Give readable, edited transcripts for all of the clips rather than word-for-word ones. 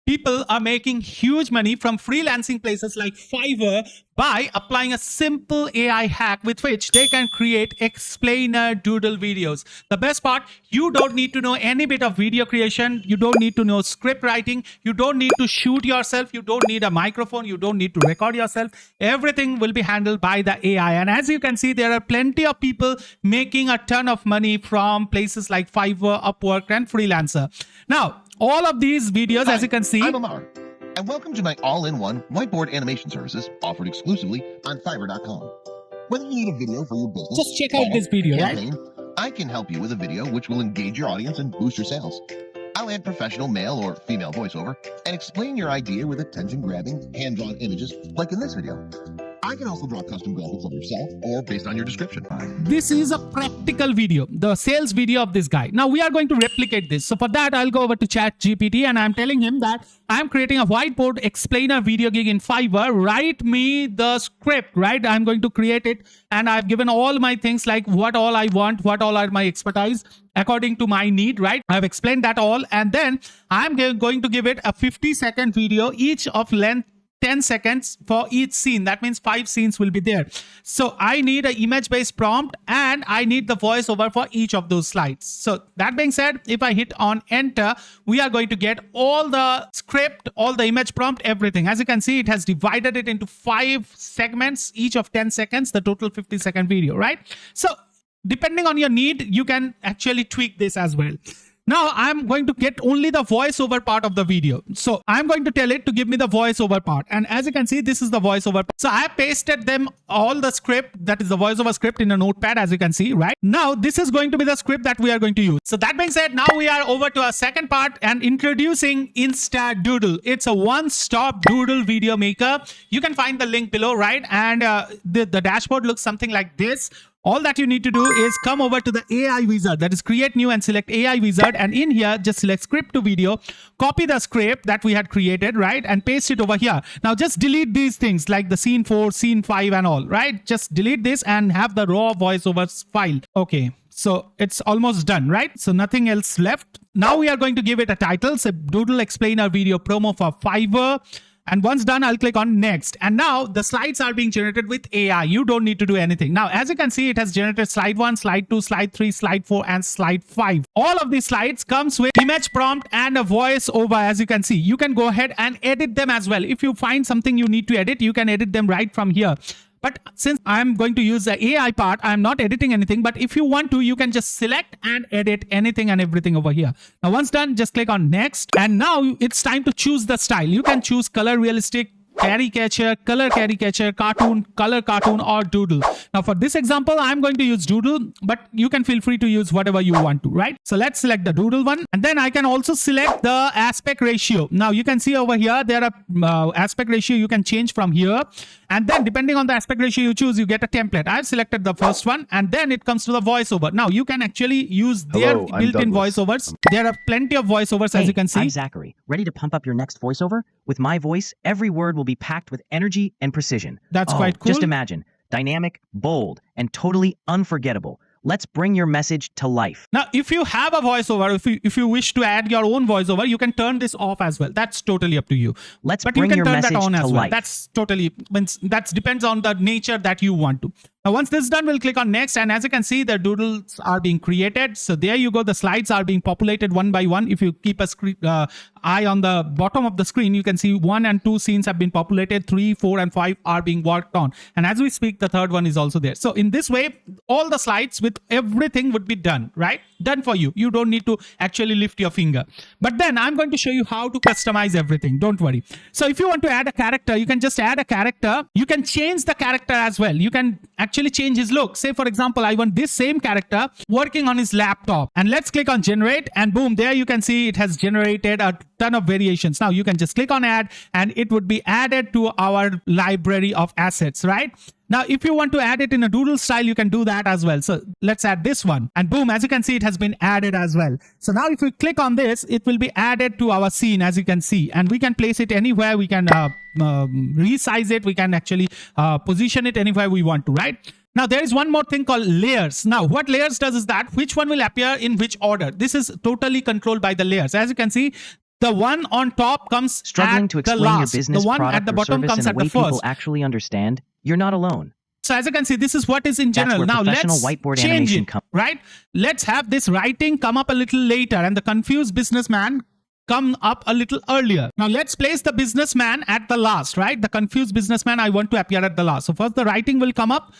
people are making huge money from freelancing places like Fiverr by applying a simple AI hack with which they can create explainer doodle videos. The best part, you don't need to know any bit of video creation. You don't need to know script writing. You don't need to shoot yourself. You don't need a microphone. You don't need to record yourself. Everything will be handled by the AI. And as you can see, there are plenty of people making a ton of money from places like Fiverr, Upwork, and Freelancer. Now, all of these videos, as you can see, I'm Amar, and welcome to my all-in-one whiteboard animation services offered exclusively on Fiverr.com. Whether you need a video for your business, just check out this video, campaign, I can help you with a video which will engage your audience and boost your sales. I'll add professional male or female voiceover and explain your idea with attention-grabbing, hand-drawn images like in this video. I can also draw custom graphics of yourself or based on your description. This is a practical video, the sales video of this guy. Now we are going to replicate this. So for that, I'll go over to ChatGPT and I'm telling him that I'm creating a whiteboard explainer video gig in Fiverr. Write me the script, right? I'm going to create it and I've given all my things like what all I want, what all are my expertise according to my need, right? I've explained that all. And then I'm going to give it a 50-second video, each of length 10 seconds for each scene. That means 5 scenes will be there. So I need an image-based prompt and I need the voiceover for each of those slides. So that being said, if I hit on enter, we are going to get all the script, all the image prompt, everything. As you can see, it has divided it into 5 segments, each of 10 seconds, the total 50-second video, right? So depending on your need, you can actually tweak this as well. Now I'm going to get only the voiceover part of the video. So I'm going to tell it to give me the voiceover part. And as you can see, this is the voiceover part. So I pasted them all the script, that is the voiceover script in a notepad, as you can see, right? Now this is going to be the script that we are going to use. So that being said, now we are over to our second part and introducing InstaDoodle. It's a one-stop doodle video maker. You can find the link below, right? And the dashboard looks something like this. All that you need to do is come over to the AI Wizard, that is create new and select AI Wizard, and in here just select script to video, copy the script that we had created, right, and paste it over here. Now just delete these things like the scene 4, scene 5 and all, right? Just delete this and have the raw voiceovers file. Okay, so it's almost done, right? So nothing else left. Now we are going to give it a title, say Doodle Explainer Video Promo for Fiverr. And once done, I'll click on next. And now the slides are being generated with AI. You don't need to do anything. Now, as you can see, it has generated slide 1, slide 2, slide 3, slide 4, and slide 5. All of these slides comes with image prompt and a voice over. As you can see, you can go ahead and edit them as well. If you find something you need to edit, you can edit them right from here. But since I'm going to use the AI part, I'm not editing anything. But if you want to, you can just select and edit anything and everything over here. Now, once done, just click on next. And now it's time to choose the style. You can choose color realistic, caricature, color caricature, cartoon, color cartoon, or doodle. Now for this example, I'm going to use doodle, but you can feel free to use whatever you want to, right? So let's select the doodle one. And then I can also select the aspect ratio. Now you can see over here, there are aspect ratio you can change from here. And then depending on the aspect ratio you choose, you get a template. I've selected the first one and then it comes to the voiceover. Now you can actually use their built-in voiceovers. There are plenty of voiceovers, as you can see. I'm Zachary, ready to pump up your next voiceover? With my voice, every word will be packed with energy and precision. That's quite cool. Just imagine, dynamic, bold, and totally unforgettable. Let's bring your message to life. Now, if you have a voiceover, if you wish to add your own voiceover, you can turn this off as well. That's totally up to you. Let's but bring you can your turn message that on to as well. life. That's totally, that depends on the nature that you want to. Now, once this is done, we'll click on next. And as you can see, the doodles are being created. So there you go. The slides are being populated one by one. If you keep a eye on the bottom of the screen, you can see 1 and 2 scenes have been populated. 3, 4, and 5 are being worked on. And as we speak, the third one is also there. So in this way, all the slides with everything would be done, right? Done for you. You don't need to actually lift your finger. But then I'm going to show you how to customize everything. Don't worry. So if you want to add a character, you can just add a character. You can change the character as well. You can actually change his look. Say, for example, I want this same character working on his laptop. And let's click on generate. And boom, there you can see it has generated a ton of variations. Now you can just click on add and it would be added to our library of assets, right? Now, if you want to add it in a doodle style, you can do that as well. So let's add this one. And boom, as you can see, it has been added as well. So now if we click on this, it will be added to our scene, as you can see. And we can place it anywhere. We can resize it. We can actually position it anywhere we want to, right? Now, there is one more thing called layers. Now, what layers does is that which one will appear in which order. This is totally controlled by the layers. As you can see, The one on top comes Struggling at to the explain your last. business, The one product, at the or bottom service comes in a at way the people first. actually understand? You're not alone. So as you can see, this is what is in That's general. where Now professional let's whiteboard change animation it, comes. right? Let's have this writing come up a little later and the confused businessman come up a little earlier. Now let's place the businessman at the last, right? The confused businessman, I want to appear at the last. So first the writing will come up,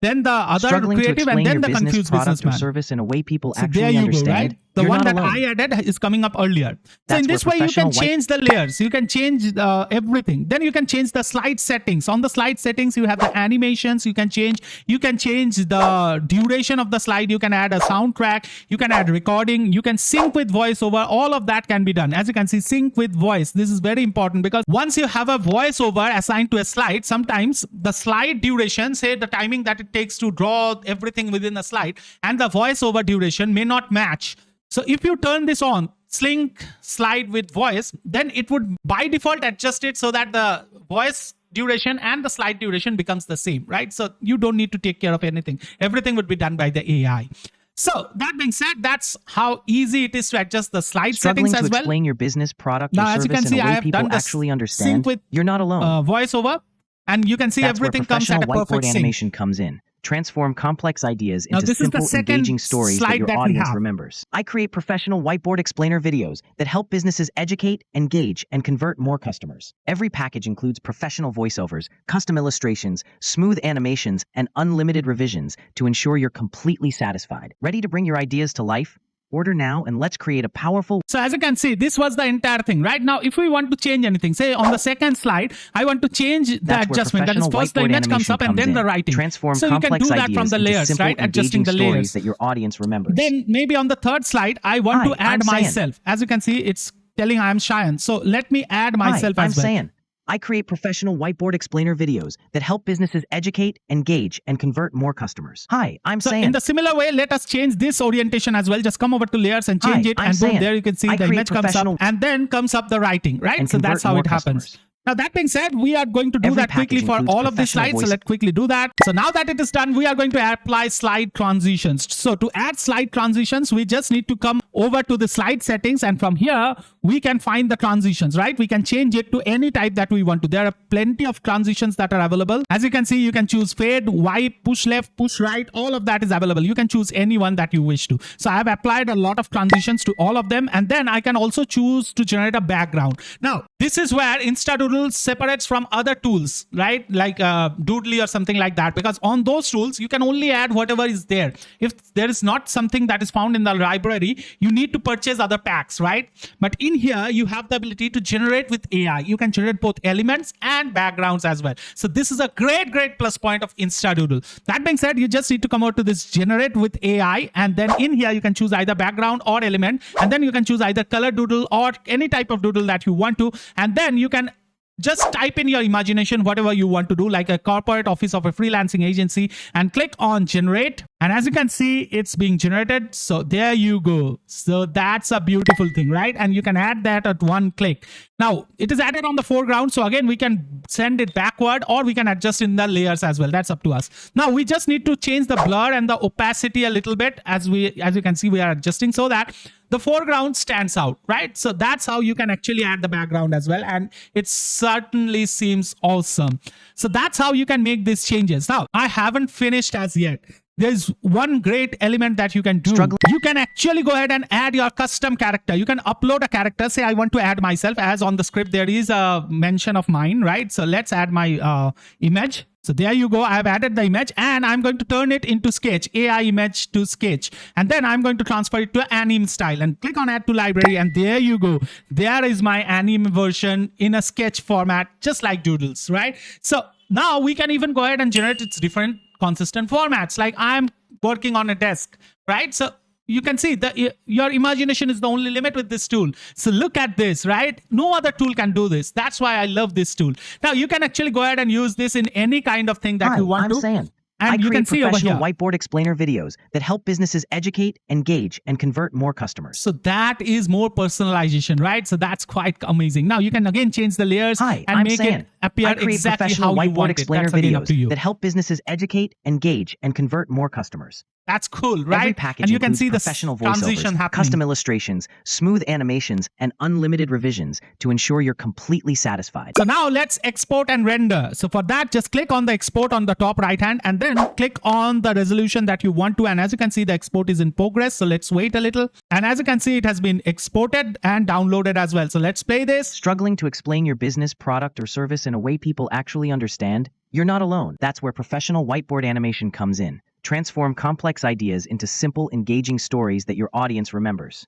then the other Struggling to creative, explain and then your the business, confused product, or businessman. service in a way people So there actually you go, understand? right? The You're one not that alone. I added is coming up earlier. So That's in this where way, you can professional change the layers. You can change everything. Then you can change the slide settings. On the slide settings, you have the animations. You can change the duration of the slide. You can add a soundtrack. You can add recording. You can sync with voiceover. All of that can be done. As you can see, sync with voice. This is very important because once you have a voiceover assigned to a slide, sometimes the slide duration, say the timing that it takes to draw everything within a slide, and the voiceover duration may not match. So if you turn this on, sync slide with voice, then it would by default adjust it so that the voice duration and the slide duration becomes the same, right? So you don't need to take care of anything. Everything would be done by the AI. So that being said, that's how easy it is to adjust the slide Struggling settings to as well. explain your business, product, or Now, as you service can see, in a I way have people done the actually sync understand? with You're not alone. voiceover, and you can see That's where everything comes at professional a perfect whiteboard sync. animation comes in. Transform complex ideas Now, into this is the simple, second engaging stories that slide your that we audience have. remembers. I create professional whiteboard explainer videos that help businesses educate, engage, and convert more customers. Every package includes professional voiceovers, custom illustrations, smooth animations, and unlimited revisions to ensure you're completely satisfied. Ready to bring your ideas to life? Order now and let's create a powerful. So as you can see, this was the entire thing. Right now, if we want to change anything, say on the second slide, I want to change the That's where adjustment. That is professional first the whiteboard image comes animation up and then the in. writing. Transform So you can complex do that from ideas the into layers, simple, right? Adjusting engaging the stories layers. that your audience remembers. Then maybe on the third slide, I want to Hi, add I'm Sayan. myself. As you can see, it's telling I'm Cheyenne. So let me add myself Hi, I'm as well. Sayan. I create professional whiteboard explainer videos that help businesses educate, engage, and convert more customers. Hi, I'm So Sayan. in the similar way, let us change this orientation as well. Just come over to layers and change Hi, it. I'm And boom, Sayan. there you can see I the create image comes up professional- and then comes up the writing, right? And So that's convert how more it happens. customers. Now, that being said, we are going to do Every that quickly package for includes all of these professional slides. So voice- let's quickly do that. So now that it is done, we are going to apply slide transitions. So to add slide transitions, we just need to come over to the slide settings. And from here, we can find the transitions, right? We can change it to any type that we want to. There are plenty of transitions that are available. As you can see, you can choose fade, wipe, push left, push right. All of that is available. You can choose any one that you wish to. So I have applied a lot of transitions to all of them. And then I can also choose to generate a background. Now, this is where InstaDoodle separates from other tools, right? Like Doodle or something like that. Because on those tools, you can only add whatever is there. If there is not something that is found in the library, you need to purchase other packs, right? But in here, you have the ability to generate with AI. You can generate both elements and backgrounds as well. So this is a great plus point of InstaDoodle. That being said, you just need to come out to this generate with AI. And then in here, you can choose either background or element. And then you can choose either color doodle or any type of doodle that you want to. And then you can just type in your imagination, whatever you want to do, like a corporate office of a freelancing agency, and click on generate. And as you can see, it's being generated. So there you go. So that's a beautiful thing, right? And you can add that at one click. Now it is added on the foreground. So again, we can send it backward or we can adjust in the layers as well. That's up to us. Now we just need to change the blur and the opacity a little bit as you can see, we are adjusting so that the foreground stands out, right? So that's how you can actually add the background as well. And it certainly seems awesome. So that's how you can make these changes. Now, I haven't finished as yet. There's one great element that you can do. You can actually go ahead and add your custom character. You can upload a character. Say I want to add myself, as on the script there is a mention of mine, right? So let's add my image. So there you go. I have added the image and I'm going to turn it into sketch, AI image to sketch. And then I'm going to transfer it to anime style and click on add to library. And there you go. There is my anime version in a sketch format, just like Doodles, right? So now we can even go ahead and generate its different consistent formats. Like I'm working on a desk, right? So you can see that your imagination is the only limit with this tool. So look at this, right? No other tool can do this. That's why I love this tool. Now you can actually go ahead and use this in any kind of thing that you want to. Sayan. And you can see over here. I create professional whiteboard explainer videos that help businesses educate, engage, and convert more customers. So that is more personalization, right? So that's quite amazing. Now you can again change the layers and make it appear exactly how you want it. That's again up to you. That help businesses educate, engage, and convert more customers. That's cool, Every right? package And you can includes see the professional transition voiceovers, happening. custom illustrations, smooth animations, and unlimited revisions to ensure you're completely satisfied. So now let's export and render. So for that, just click on the export on the top right hand and then click on the resolution that you want to. And as you can see, the export is in progress. So let's wait a little. And as you can see, it has been exported and downloaded as well. So let's play this. Struggling to explain your business, product, or service in a way people actually understand? You're not alone. That's where professional whiteboard animation comes in. Transform complex ideas into simple, engaging stories that your audience remembers.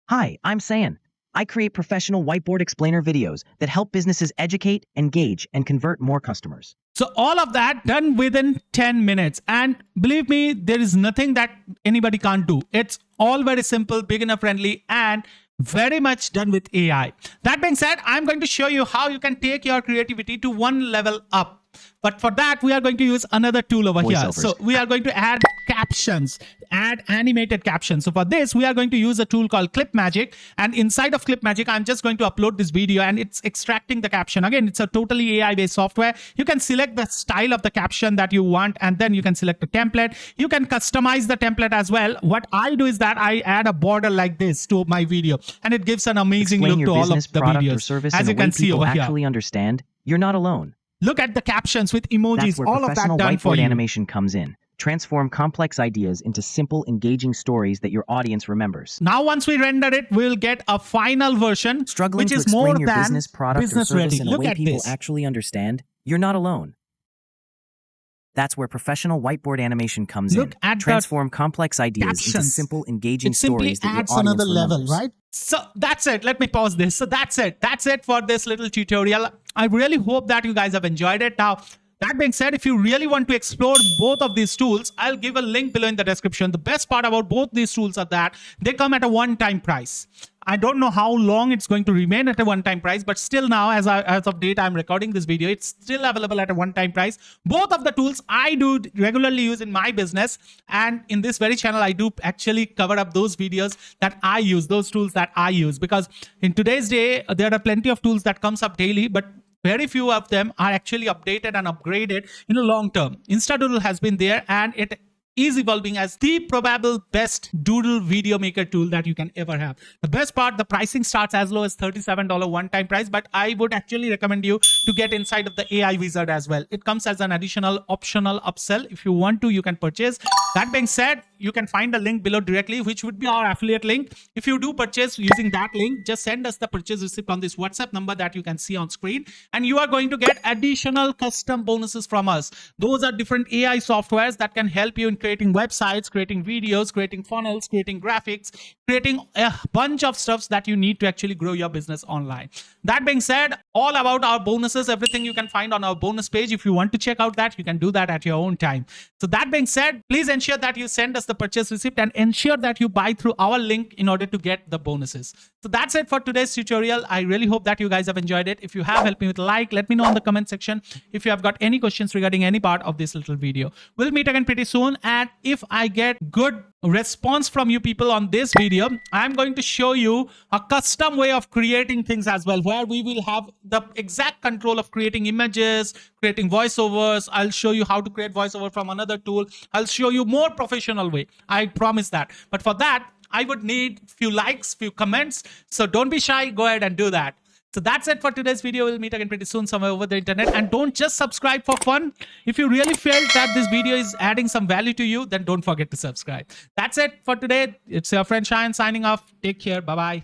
Hi, I'm Sayan. I create professional whiteboard explainer videos that help businesses educate, engage, and convert more customers. So all of that done within 10 minutes. And believe me, there is nothing that anybody can't do. It's all very simple, beginner friendly, and very much done with AI. That being said, I'm going to show you how you can take your creativity to one level up. But for that, we are going to use another tool over here. Voiceovers. So we are going to add captions, add animated captions. So for this, we are going to use a tool called Clip Magic. And inside of Clip Magic, I'm just going to upload this video and it's extracting the caption. Again, it's a totally AI-based software. You can select the style of the caption that you want, and then you can select a template. You can customize the template as well. What I do is that I add a border like this to my video, and it gives an amazing Explain look your to all business, of the product, or videos. service As in you a way can see people over here. actually understand? You're not alone. Look at the captions with That's emojis, where all of that professional done for whiteboard you. animation comes in. Transform complex ideas into simple, engaging stories that your audience remembers. Now, once we render it, we'll get a final version, Struggling which to is explain more your than business, product, or business service ready. in a Look way at people this. actually understand? You're not alone. That's where professional whiteboard animation comes Look in. at the Transform complex ideas into captions. simple, engaging It simply stories that your adds audience another level, remembers. right? So that's it. Let me pause this. So that's it. That's it for this little tutorial. I really hope that you guys have enjoyed it. Now, that being said, if you really want to explore both of these tools, I'll give a link below in the description. The best part about both these tools are that they come at a one-time price. I don't know how long it's going to remain at a one-time price, but still now, as of date, I'm recording this video, it's still available at a one-time price. Both of the tools I do regularly use in my business, and in this very channel, I do actually cover up those videos that I use, those tools that I use, because in today's day, there are plenty of tools that comes up daily, but very few of them are actually updated and upgraded in the long term. InstaDoodle has been there, and it is evolving as the probable best doodle video maker tool that you can ever have. The best part, the pricing starts as low as $37 one-time price, but I would actually recommend you to get inside of the AI Wizard as well. It comes as an additional optional upsell. If you want to, you can purchase. That being said, you can find the link below directly, which would be our affiliate link. If you do purchase using that link, just send us the purchase receipt on this WhatsApp number that you can see on screen, and you are going to get additional custom bonuses from us. Those are different AI softwares that can help you in creating websites, creating videos, creating funnels, creating graphics, creating a bunch of stuffs that you need to actually grow your business online. That being said, all about our bonuses, everything you can find on our bonus page. If you want to check out that, you can do that at your own time. So that being said, please ensure that you send us the purchase receipt and ensure that you buy through our link in order to get the bonuses. So that's it for today's tutorial. I really hope that you guys have enjoyed it. If you have, help me with a like. Let me know in the comment section if you have got any questions regarding any part of this little video. We'll meet again pretty soon. And if I get good response from you people on this video, I'm going to show you a custom way of creating things as well, where we will have the exact control of creating images, creating voiceovers. I'll show you how to create voiceover from another tool. I'll show you more professional way. I promise that. But for that, I would need few likes, few comments. So don't be shy. Go ahead and do that. So that's it for today's video. We'll meet again pretty soon somewhere over the internet. And don't just subscribe for fun. If you really felt that this video is adding some value to you, then don't forget to subscribe. That's it for today. It's your friend Shayan signing off. Take care. Bye-bye.